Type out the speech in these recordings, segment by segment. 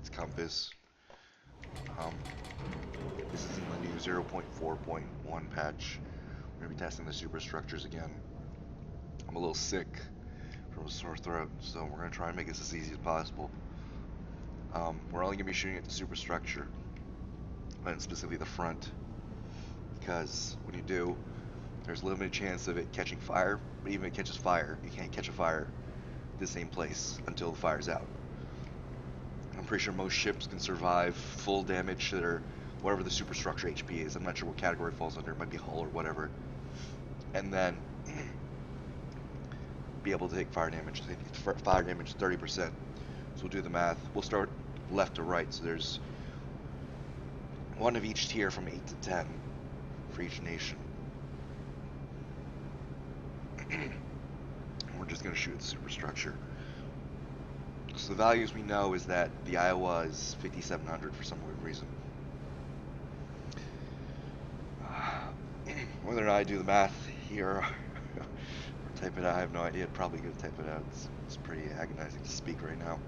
its compass. This is in the new 0.4.1 patch. We're going to be testing the superstructures again. I'm a little sick from a sore throat, so we're going to try and make this as easy as possible. We're only going to be shooting at the superstructure, and specifically the front, because when you do, there's a limited chance of it catching fire, but even if it catches fire, you can't catch a fire at the same place until the fire's out. I'm pretty sure most ships can survive full damage to their, whatever the superstructure HP is. I'm not sure what category it falls under, it might be hull or whatever. And then be able to take fire damage. I think fire damage 30%. So we'll do the math. We'll start left to right. So there's one of each tier from 8 to 10 for each nation. We're just going to shoot at the superstructure. So the values we know is that the Iowa is 5,700 for some weird reason. Whether or not I do the math here or type it out, I have no idea. Probably going to type it out. It's pretty agonizing to speak right now.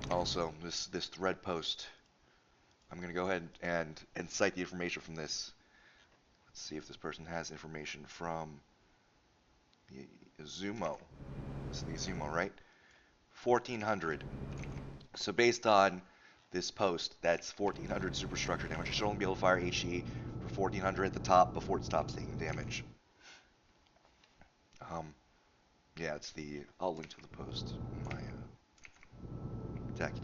Also, this thread post, I'm going to go ahead and cite the information from this. Let's see if this person has information from the Zumo. This is the Zumo, right? 1400. So based on this post, that's 1400 superstructure damage. You should only be able to fire HE for 1400 at the top before it stops taking damage. Yeah, it's the, I'll link to the post in my Tacky.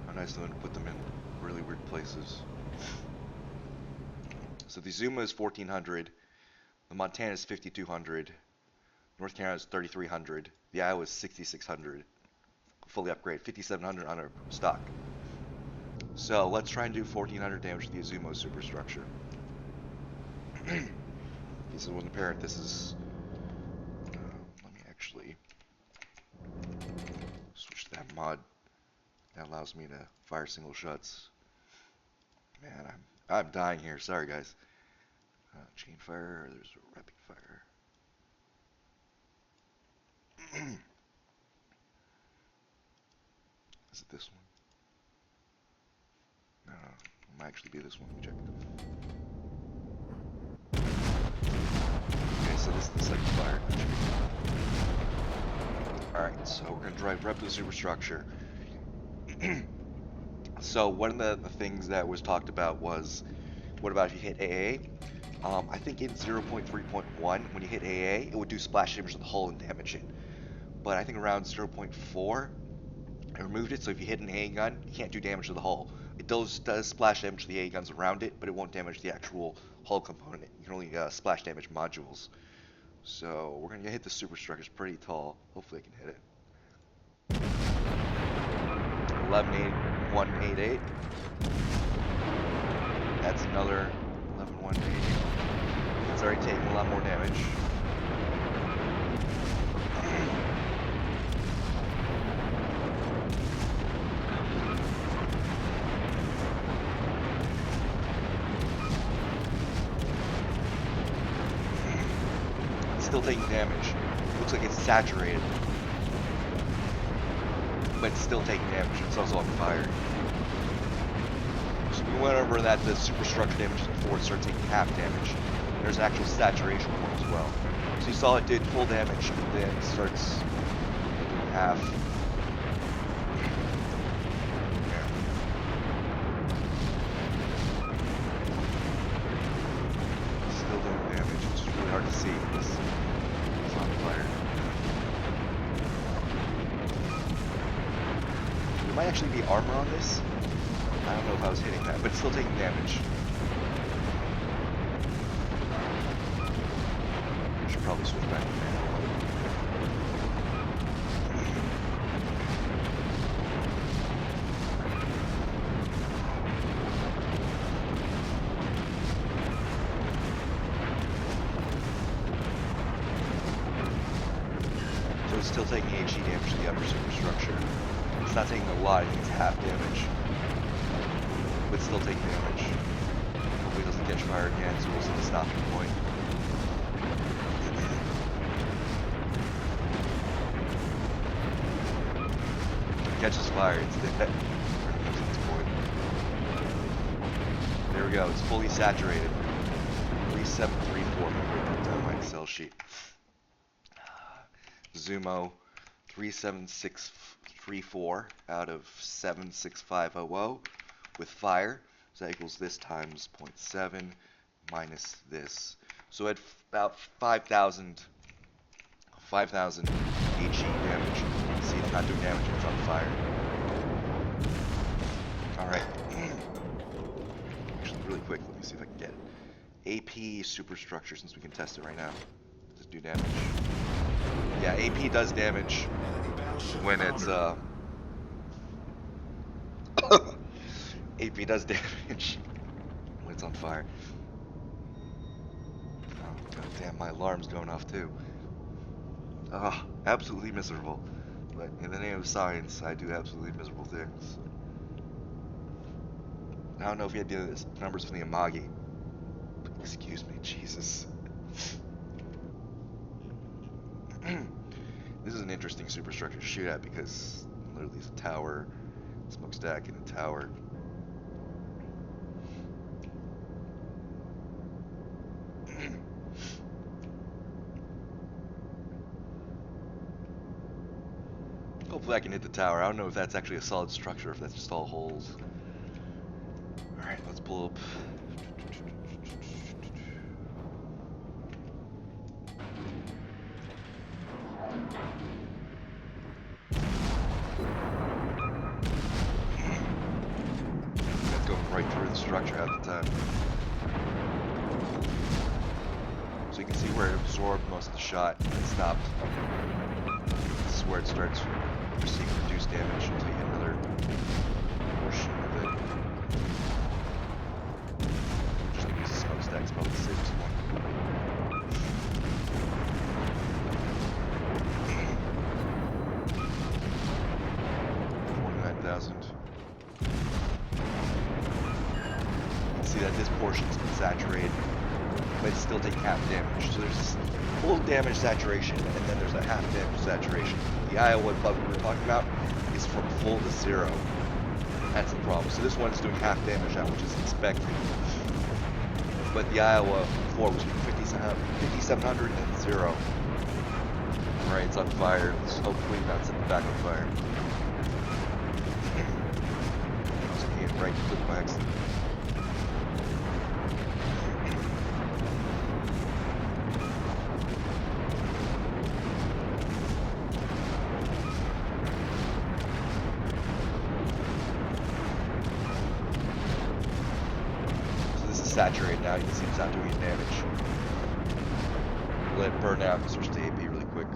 How nice of them to put them in really weird places. So the Zuma is 1400, the Montana is 5200, North Carolina is 3300, the Iowa is 6600, fully upgraded, 5700 on our stock. So let's try and do 1400 damage to the Azumo superstructure. This wasn't apparent. This is. Let me actually switch to that mod. That allows me to fire single shots. Man, I'm dying here. Sorry, guys. Chain fire. There's a rapid fire. Is it this one? No, it might actually be this one. Let me check. Okay, so this is the second fire. Alright, so we're going to drive right up to the superstructure. So one of the things that was talked about was, what about if you hit AA? I think in 0.3.1, when you hit AA, it would do splash damage to the hull and damage it. But I think around 0.4, I removed it, so if you hit an AA gun, you can't do damage to the hull. It does splash damage to the AA guns around it, but it won't damage the actual hull component. You can only splash damage modules. So we're going to hit the superstructure. It's pretty tall. Hopefully I can hit it. 11.188. That's another 11.188. It's already taken a lot more damage. Still taking damage. Looks like it's saturated. But it's still taking damage. It's also on fire. So we went over that the superstructure damage before it starts taking half damage. There's an actual saturation point as well. So you saw it did full damage, and then it starts doing half. Still doing damage. It's just really hard to see. It's on fire. There might actually be armor on this. I don't know if I was hitting that, but it's still taking damage. I should probably switch back to manual. still taking HE damage to the upper superstructure. It's not taking a lot, I think it's half damage. But still taking damage. Hopefully it doesn't catch fire again, so we'll see the stopping point. If it catches fire, it's dead. There we go, it's fully saturated. 3734, I'm going to break that down on my Excel sheet. Zumo 37634 out of 76500 with fire. So that equals this times 0.7 minus this. So at about 5,000 HE damage. See, it's not doing damage, it's on fire. Alright. Actually, really quick, let me see if I can get it. AP Superstructure, since we can test it right now. Does it do damage? Yeah, AP does damage when it's AP does damage when it's on fire. Oh god damn, my alarm's going off too. Ah, absolutely miserable. But in the name of science, I do absolutely miserable things. I don't know if you had the numbers from the Amagi. Excuse me, Jesus. This is an interesting superstructure to shoot at because literally it's a tower, smokestack, and a tower. Hopefully I can hit the tower. I don't know if that's actually a solid structure, if that's just all holes. Alright, let's pull up. That's going right through the structure at the time. So you can see where it absorbed most of the shot and it stopped. This is where it starts receiving reduced damage until you hit another portion of it. Just gonna use the smokestack, it's probably the safest one. 49,000. You can see that this portion's been saturated, but it's still taking half damage. So there's full damage saturation, and then there's a half damage saturation. The Iowa bug we were talking about is from full to 0. That's the problem. So this one's doing half damage now, which is expected. But the Iowa before was from 5,700 and 0. Alright, it's on fire. Let's hopefully not set the back on fire. I was hitting right click by accident. Saturated now, you can see it's not doing any damage. Let it burn out and switch to AP really quick.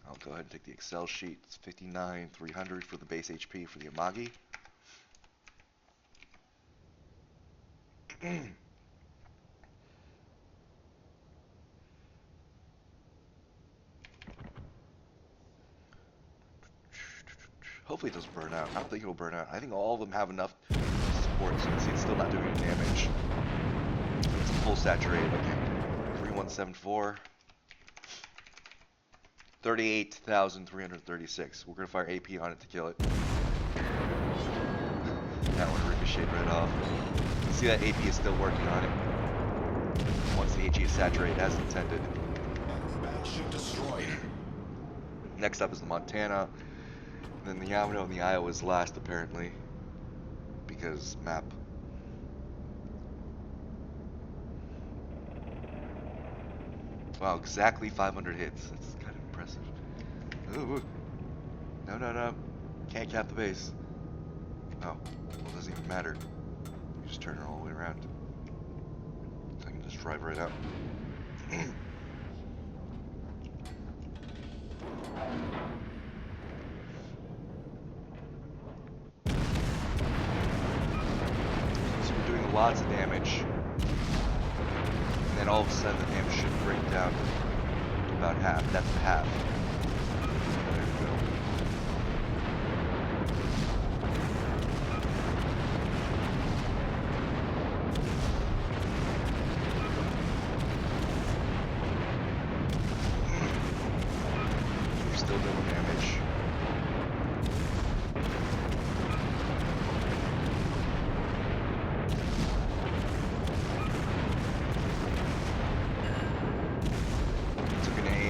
I'll go ahead and take the Excel sheet. It's 59,300 for the base HP for the Amagi. Hopefully it doesn't burn out. I don't think it'll burn out. I think all of them have enough support, so you can see it's still not doing any damage. It's full saturated. Okay. 3174. 38,336. We're gonna fire AP on it to kill it. That one ricocheted right off. You can see that AP is still working on it. Once the HE is saturated as intended. Battleship destroyed. Next up is the Montana. Then the Yamato and the Iowa is last, apparently, because map. Wow, exactly 500 hits. That's kind of impressive. Ooh. No. Can't cap the base. Oh, well, it doesn't even matter. You just turn it all the way around. So I can just drive right out. Lots of damage. And then And all of a sudden the damage should break down to about half. That's the half. There we go. We're still doing damage.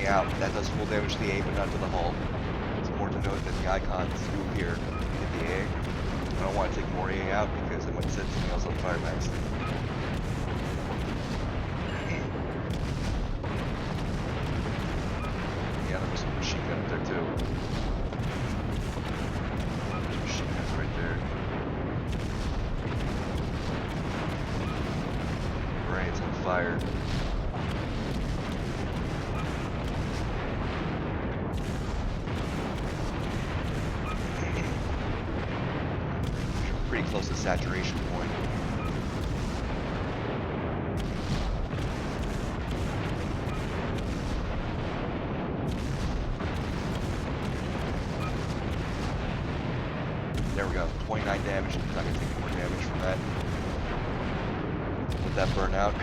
Out. That does full damage to the A, but not to the hull. It's more to note that the icons do appear at the A. I don't want to take more A out because I might set something else on fire by accident. Yeah, there was some machine gun up there too. There's machine guns right there. Brain's on fire. Pretty close to saturation point. There we go, 29 damage. I'm not gonna take any more damage from that. Let that burn out.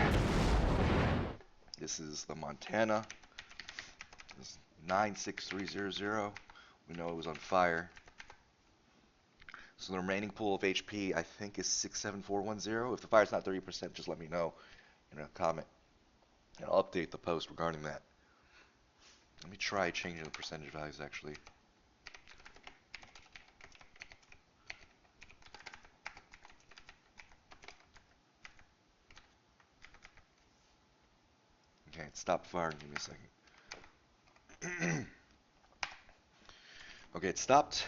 This is the Montana. This is 96300. We know it was on fire. So the remaining pool of HP, I think, is 67410. If the fire's not 30%, just let me know in a comment. And I'll update the post regarding that. Let me try changing the percentage values, actually. Okay, it stopped firing. Give me a second. Okay, it stopped.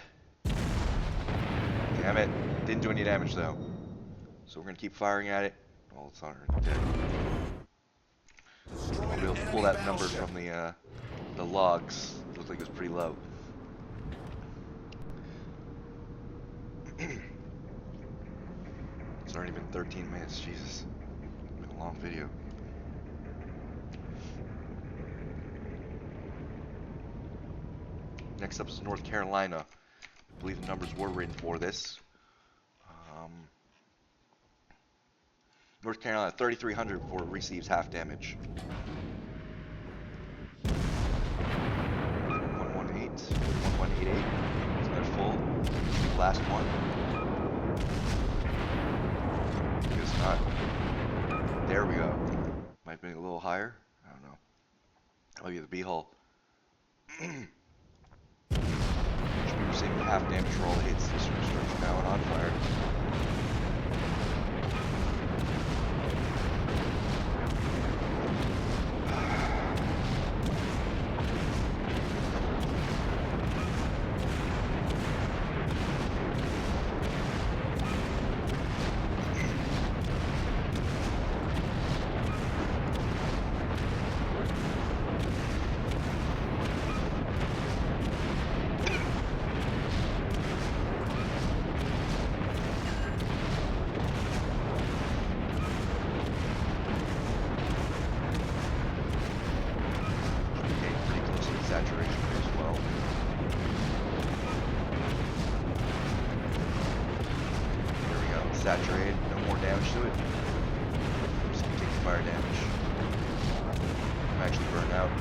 Damn it. Didn't do any damage though. So we're going to keep firing at it. Well, it's already dead. I'll be able to pull that number from the logs. It looked like it was pretty low. It's already been 13 minutes. Jesus. It's been a long video. Next up is North Carolina. I believe the numbers were written for this. North Carolina, 3,300 before it receives half damage. 118, 1188. Is that full? Last one. Guess not. There we go. Might be a little higher. I don't know. Oh yeah, the B hull. Should be receiving half damage for all the hits. The Superstructure now and on fire. Saturated, no more damage to it. I'm just gonna take the fire damage. I'm actually burn out.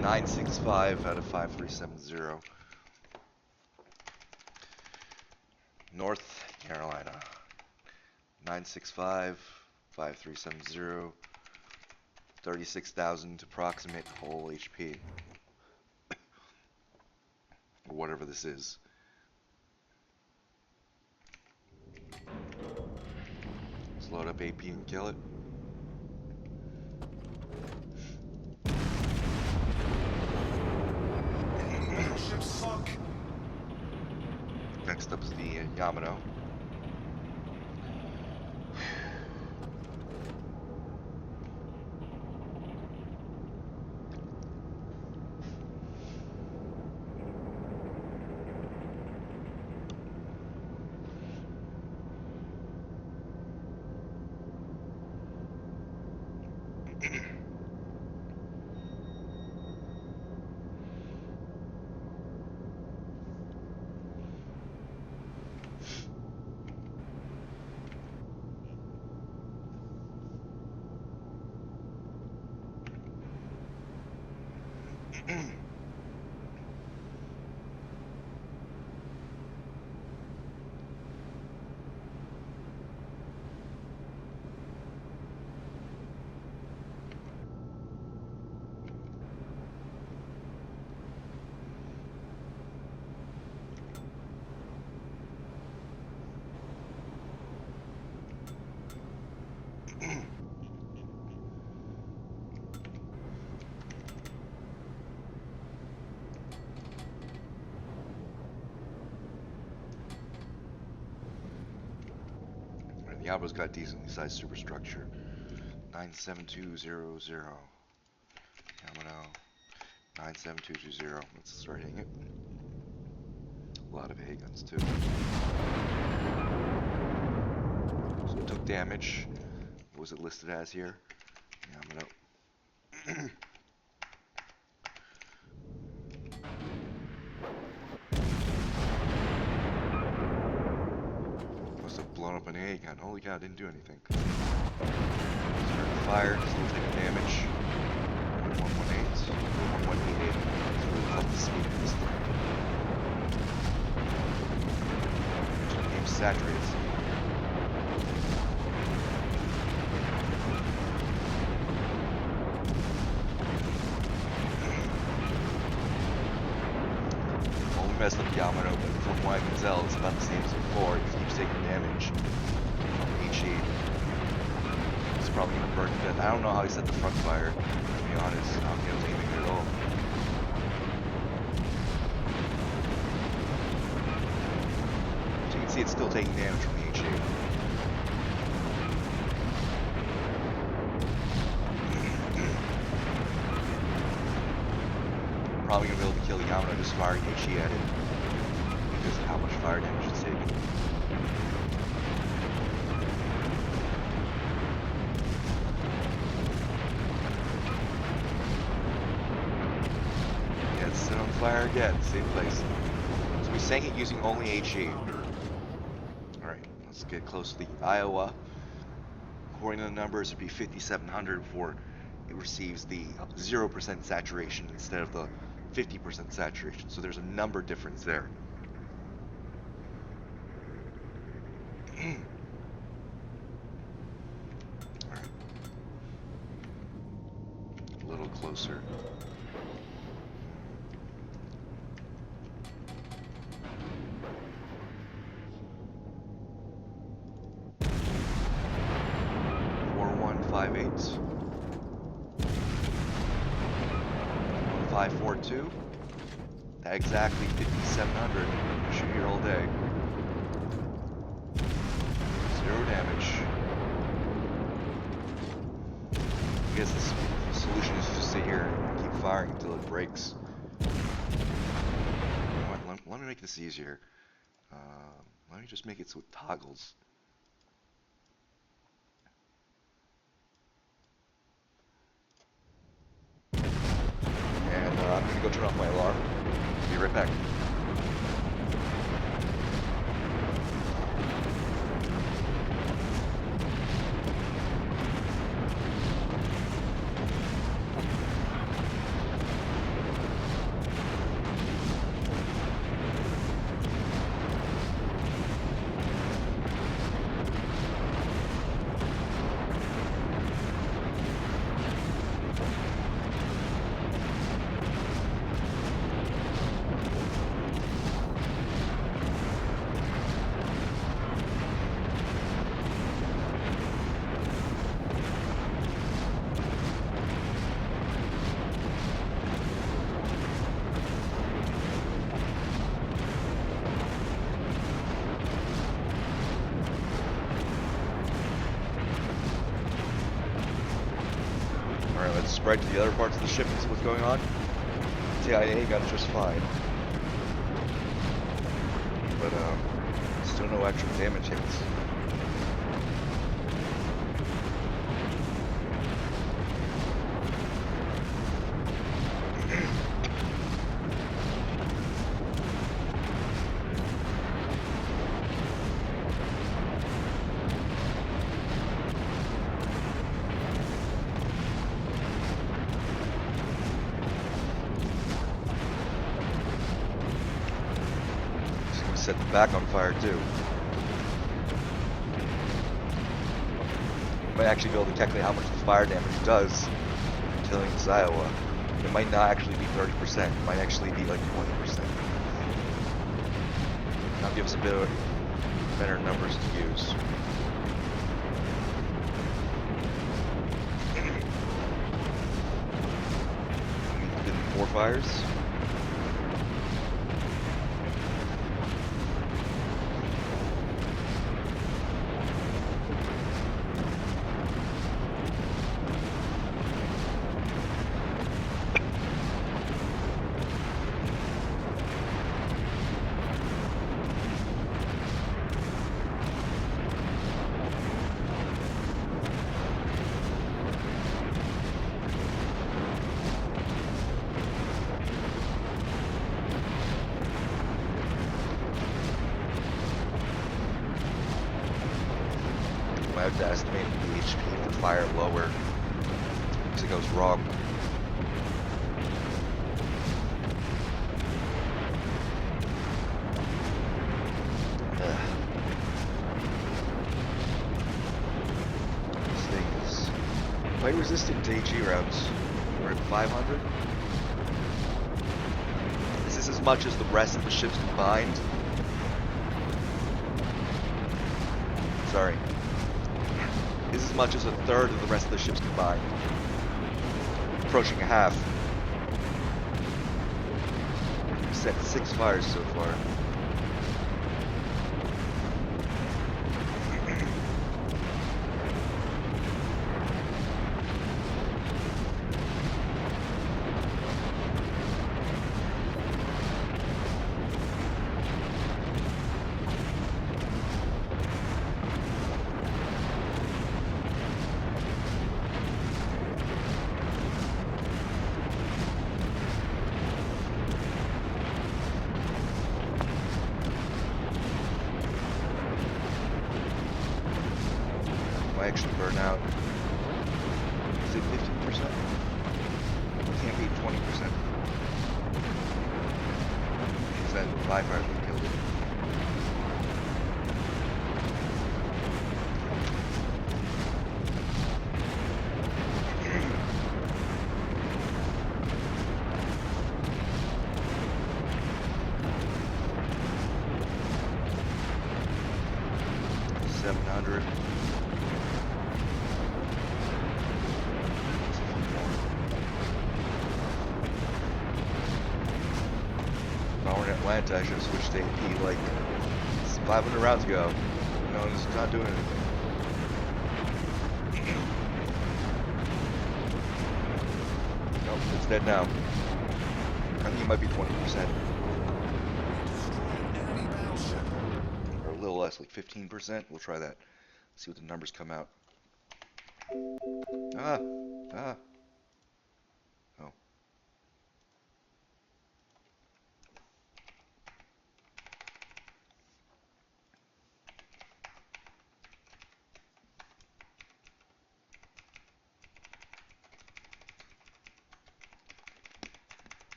.965 out of 5370. North Carolina. 965, 5370. 36,000 approximate whole HP. Or whatever this is. Let's load up AP and kill it. Warships sunk. Next up is the Yamato. The Alba's got decently sized superstructure. 97200. Yamato. 97220. Let's start hitting it. A lot of A guns too. So it took damage. What was it listed as here? Yamato. Must have blown up an A gun. Holy cow, didn't do anything. Starting fire, still taking damage. 1118. 1188. It's really tough to speed this thing. Game's saturated. Only messed up Yamato, but from what I can tell, it's about the same as before. It keeps taking damage. HE. It's probably gonna burn to death. I don't know how he set the front fire, to be honest. I don't think I was aiming at all. So you can see it's still taking damage from the HE. Probably gonna be able to kill Yamato just firing HE at it because of how much fire damage it's taking. Yeah, it's set on fire again, same place. So we sank it using only HE. Alright, let's get close to the Iowa. According to the numbers, it'd be 5,700 before it receives the 0% saturation instead of the 50% saturation. So there's a number difference there. Alright. A little closer. .542. That exactly 5,700. Shoot here all day. 0 damage. I guess the solution is just sit here and keep firing until it breaks. You know what, let me make this easier. Let me just make it so it toggles. And I'm gonna go turn off my alarm. Be right back. Let's spread to the other parts of the ship and see what's going on. TIA got it just fine. But, still no actual damage hits. set the back on fire too. You might actually be able to calculate how much the fire damage does killing this Iowa. It might not actually be 30%. It might actually be like 20%. That'll give us a bit of better numbers to use. We did 4 fires. I have to estimate the HP for fire lower because it goes wrong. This thing is quite resistant to HE rounds. We're at 500. This is as much as the rest of the ships combined. Sorry. Is as much as a third of the rest of the ships combined. Approaching a half. We've set 6 fires so far. Might actually burn out. Is it 15%? Can't be 20%. Is that 5 fires we killed it? $700. If I were in Atlanta, I should have switched to AP like 500 rounds ago. No, it's not doing anything. Nope, it's dead now. I think it might be 20%. Or a little less, like 15%. We'll try that. See what the numbers come out. Oh.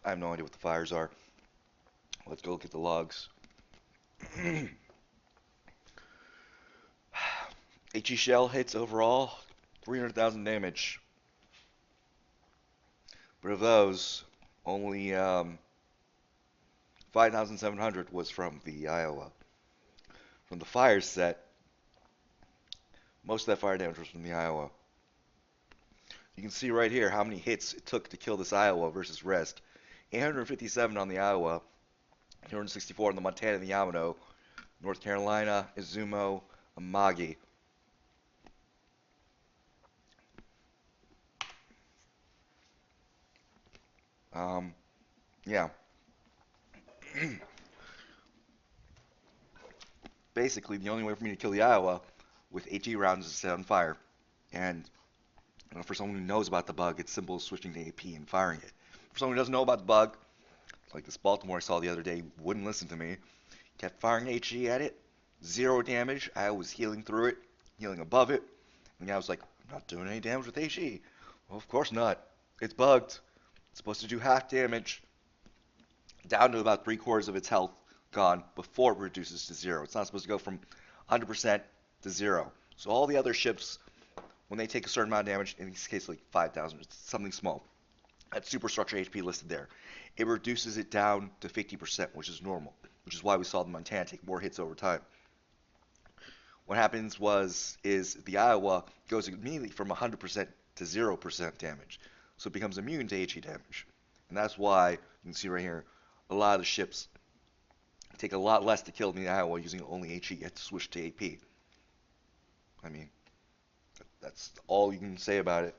I have no idea what the fires are. Let's go look at the logs. HE shell hits overall 300,000 damage. But of those, only 5,700 was from the Iowa. From the fires set, most of that fire damage was from the Iowa. You can see right here how many hits it took to kill this Iowa versus rest. 857 on the Iowa, 264 on the Montana and the Yamato, North Carolina, Izumo, Amagi. Yeah. Basically, the only way for me to kill the Iowa with HE rounds is to set on fire. And for someone who knows about the bug, it's simple as switching to AP and firing it. For someone who doesn't know about the bug, like this Baltimore I saw the other day, wouldn't listen to me, kept firing HE at it, 0 damage. I was healing through it, healing above it, and I was like, I'm not doing any damage with HE. Well, of course not. It's bugged. It's supposed to do half damage. down to about 3/4 of its health gone before it reduces to zero. It's not supposed to go from 100% to zero. So all the other ships, when they take a certain amount of damage, in this case like 5,000, something small, that superstructure HP listed there, it reduces it down to 50%, which is normal, which is why we saw the Montana take more hits over time. What happens is the Iowa goes immediately from 100% to 0% damage, so it becomes immune to HE damage, and that's why you can see right here a lot of the ships take a lot less to kill than the Iowa using only HE. You have to switch to AP. I mean, that's all you can say about it.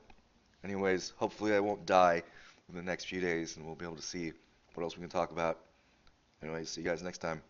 Anyways, hopefully I won't die in the next few days, and we'll be able to see what else we can talk about. Anyways, see you guys next time.